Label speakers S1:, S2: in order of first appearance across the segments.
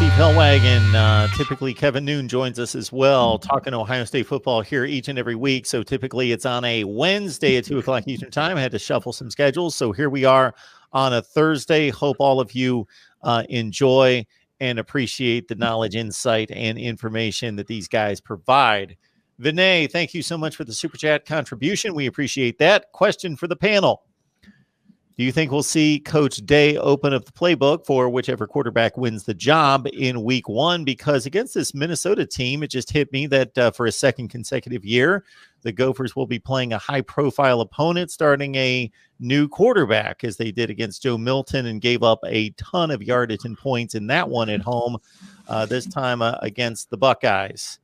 S1: Steve Hellwagon. Typically, Kevin Noon joins us as well, talking Ohio State football here each and every week. So typically it's on a Wednesday at 2 o'clock Eastern time. I had to shuffle some schedules. So here we are on a Thursday. Hope all of you enjoy and appreciate the knowledge, insight, and information that these guys provide. Vinay, thank you so much for the Super Chat contribution. We appreciate that. Question for the panel. Do you think we'll see Coach Day open up the playbook for whichever quarterback wins the job in week one? Because against this Minnesota team, it just hit me that for a second consecutive year, the Gophers will be playing a high-profile opponent, starting a new quarterback, as they did against Joe Milton and gave up a ton of yardage and points in that one at home, this time against the Buckeyes.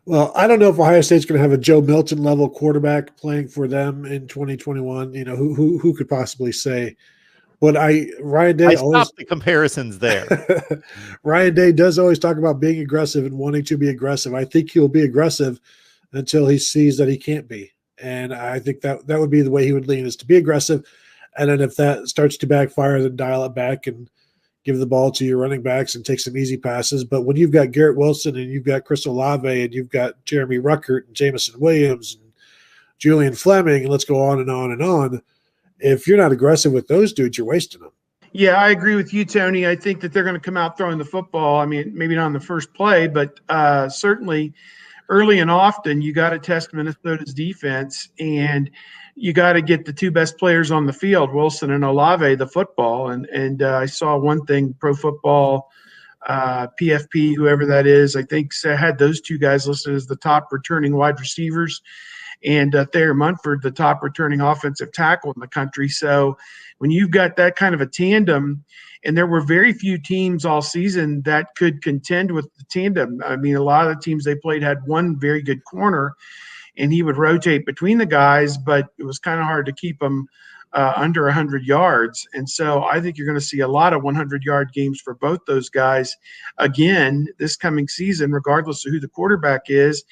S2: Well, I don't know if Ohio State's going to have a Joe Milton level quarterback playing for them in 2021. You know, who could possibly say? But Ryan Day always
S1: stopped the comparisons there.
S2: Ryan Day does always talk about being aggressive and wanting to be aggressive. I think he'll be aggressive until he sees that he can't be. And I think that would be the way he would lean, is to be aggressive. And then if that starts to backfire, then dial it back and give the ball to your running backs and take some easy passes. But when you've got Garrett Wilson and you've got Chris Olave and you've got Jeremy Ruckert and Jamison Williams and Julian Fleming, and let's go on and on and on, if you're not aggressive with those dudes, you're wasting them.
S3: Yeah, I agree with you, Tony. I think that they're going to come out throwing the football. I mean, maybe not on the first play, but certainly early and often you got to test Minnesota's defense, and you got to get the two best players on the field, Wilson and Olave, the football. And I saw one thing, Pro Football, PFP, whoever that is, I think had those two guys listed as the top returning wide receivers, and Thayer Munford, the top returning offensive tackle in the country. So when you've got that kind of a tandem, and there were very few teams all season that could contend with the tandem. I mean, a lot of the teams they played had one very good corner, and he would rotate between the guys, but it was kind of hard to keep them under 100 yards. And so I think you're going to see a lot of 100-yard games for both those guys again this coming season, regardless of who the quarterback is.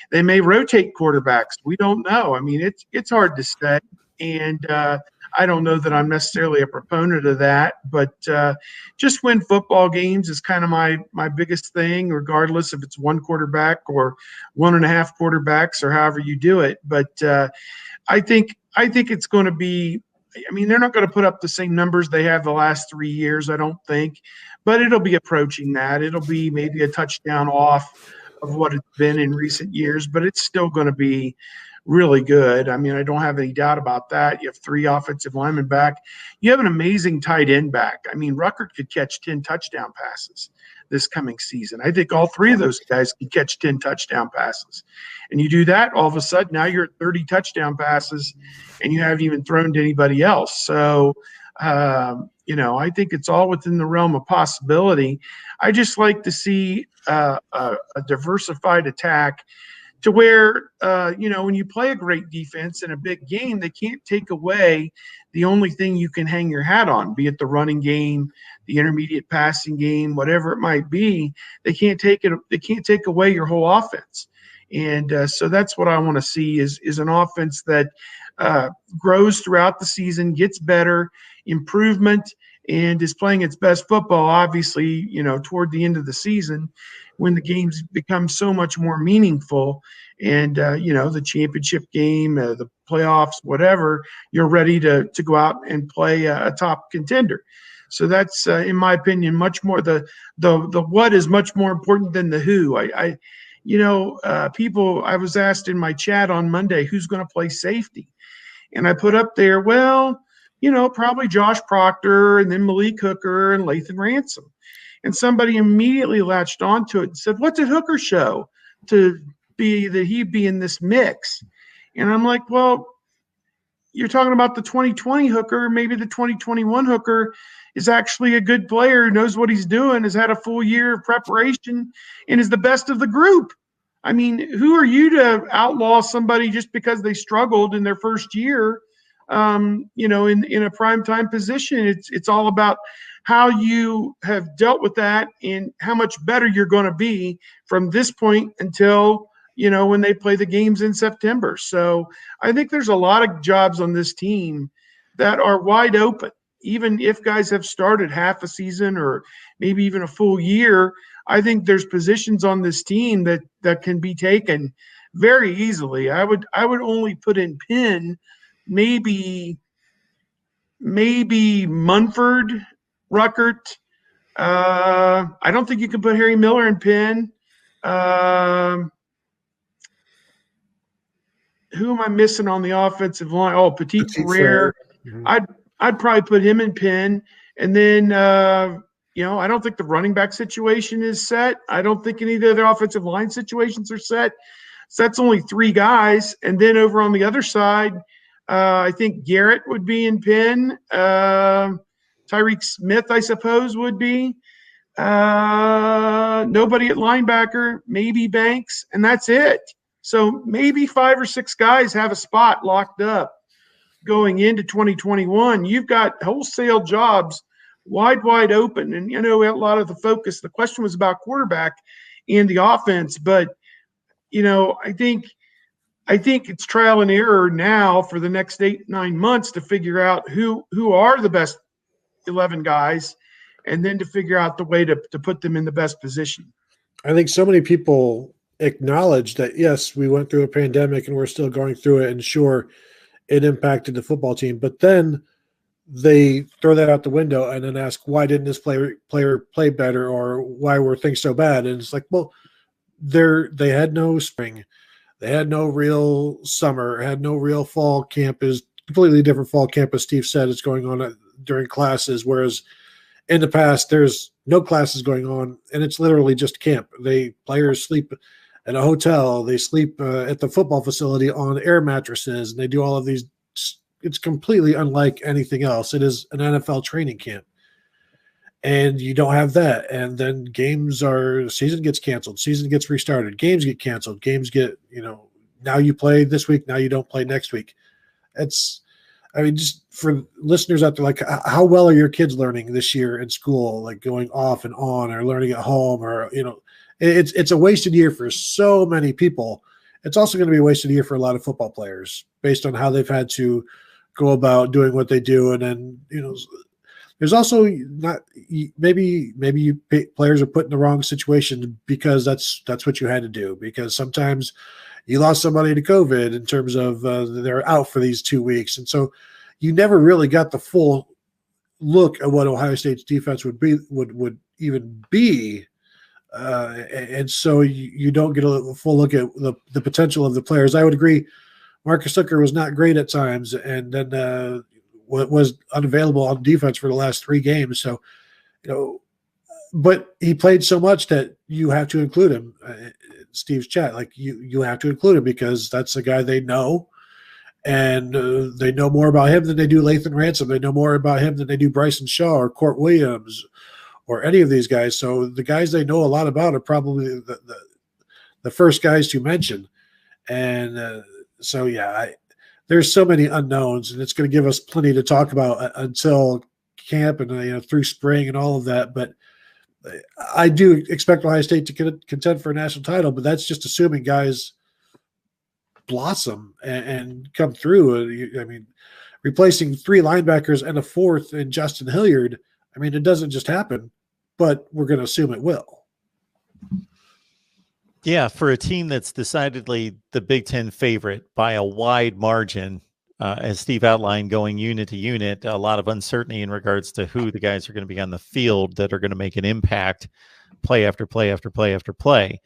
S3: They may rotate quarterbacks. We don't know. I mean, it's hard to say. And I don't know that I'm necessarily a proponent of that, but just win football games is kind of my biggest thing, regardless if it's one quarterback or 1.5 quarterbacks or however you do it. But I think it's going to be, I mean, they're not going to put up the same numbers they have the last 3 years, I don't think, but it'll be approaching that. It'll be maybe a touchdown off of what it's been in recent years, but it's still going to be really good. I mean, I don't have any doubt about that. You have 3 offensive linemen back. You have an amazing tight end back. I mean, Ruckert could catch 10 touchdown passes this coming season. I think all 3 of those guys could catch 10 touchdown passes. And you do that, all of a sudden, now you're at 30 touchdown passes, and you haven't even thrown to anybody else. So, I think it's all within the realm of possibility. I just like to see a diversified attack, to where, when you play a great defense in a big game, they can't take away the only thing you can hang your hat on, be it the running game, the intermediate passing game, whatever it might be. They can't take it. They can't take away your whole offense. And so that's what I want to see is an offense that grows throughout the season, gets better, improvement, and is playing its best football, obviously, toward the end of the season, when the games become so much more meaningful, and the championship game, the playoffs, whatever, you're ready to go out and play a top contender. So that's, in my opinion, much more the what is much more important than the who. I was asked in my chat on Monday, who's going to play safety, and I put up there, probably Josh Proctor, and then Malik Hooker and Lathan Ransom. And somebody immediately latched onto it and said, what did Hooker show to be that he'd be in this mix? And I'm like, well, you're talking about the 2020 Hooker. Maybe the 2021 Hooker is actually a good player, knows what he's doing, has had a full year of preparation, and is the best of the group. I mean, who are you to outlaw somebody just because they struggled in their first year, in a primetime position? It's all about how you have dealt with that and how much better you're going to be from this point until, when they play the games in September. So I think there's a lot of jobs on this team that are wide open. even if guys have started half a season or maybe even a full year, I think there's positions on this team that can be taken very easily. I would only put in Penn, maybe Munford, Ruckert. I don't think you can put Harry Miller in Penn. Who am I missing on the offensive line? Oh, Petit Ferrer.
S2: Mm-hmm.
S3: I'd probably put him in Penn. And then I don't think the running back situation is set. I don't think any of the other offensive line situations are set. So that's only 3 guys. And then over on the other side, I think Garrett would be in Penn. Tyreek Smith, I suppose, would be. Nobody at linebacker, maybe Banks, and that's it. So maybe 5 or 6 guys have a spot locked up going into 2021. You've got wholesale jobs wide open. And, a lot of the question was about quarterback and the offense. But, I think it's trial and error now for the next 8-9 months to figure out who are the best 11 guys, and then to figure out the way to put them in the best position.
S2: I think so many people acknowledge that, yes, we went through a pandemic and we're still going through it, and sure, it impacted the football team, but then they throw that out the window and then ask, why didn't this player play better, or why were things so bad? And it's like, well, they had no spring, they had no real summer, had no real fall camp. Is completely different fall camp, as Steve said, is going on during classes, whereas in the past there's no classes going on and it's literally just camp. Players sleep at a hotel, they sleep at the football facility on air mattresses, and they do all of these. It's completely unlike anything else. It is an NFL training camp, and you don't have that. And then season gets canceled, season gets restarted, games get canceled, games get, now you play this week, now you don't play next week. Just for listeners out there, like, how well are your kids learning this year in school, like going off and on, or learning at home, or, it's a wasted year for so many people. It's also going to be a wasted year for a lot of football players based on how they've had to go about doing what they do. And then, there's also not, maybe players are put in the wrong situation because that's what you had to do, because sometimes you lost somebody to COVID in terms of they're out for these 2 weeks. And so you never really got the full look at what Ohio State's defense would even be. And so you don't get a full look at the potential of the players. I would agree. Marcus Hooker was not great at times, and then was unavailable on defense for the last 3 games. So, but he played so much that you have to include him. Steve's chat, like you have to include him because that's the guy they know, and they know more about him than they do Lathan Ransom. They know more about him than they do Bryson Shaw or Court Williams or any of these guys. So the guys they know a lot about are probably the first guys to mention. And there's so many unknowns, and it's going to give us plenty to talk about until camp and through spring and all of that. But I do expect Ohio State to contend for a national title, but that's just assuming guys blossom and come through. Replacing 3 linebackers and a 4th in Justin Hilliard, it doesn't just happen, but we're going to assume it will.
S1: Yeah, for a team that's decidedly the Big Ten favorite by a wide margin, as Steve outlined, going unit to unit, a lot of uncertainty in regards to who the guys are going to be on the field that are going to make an impact play after play after play after play.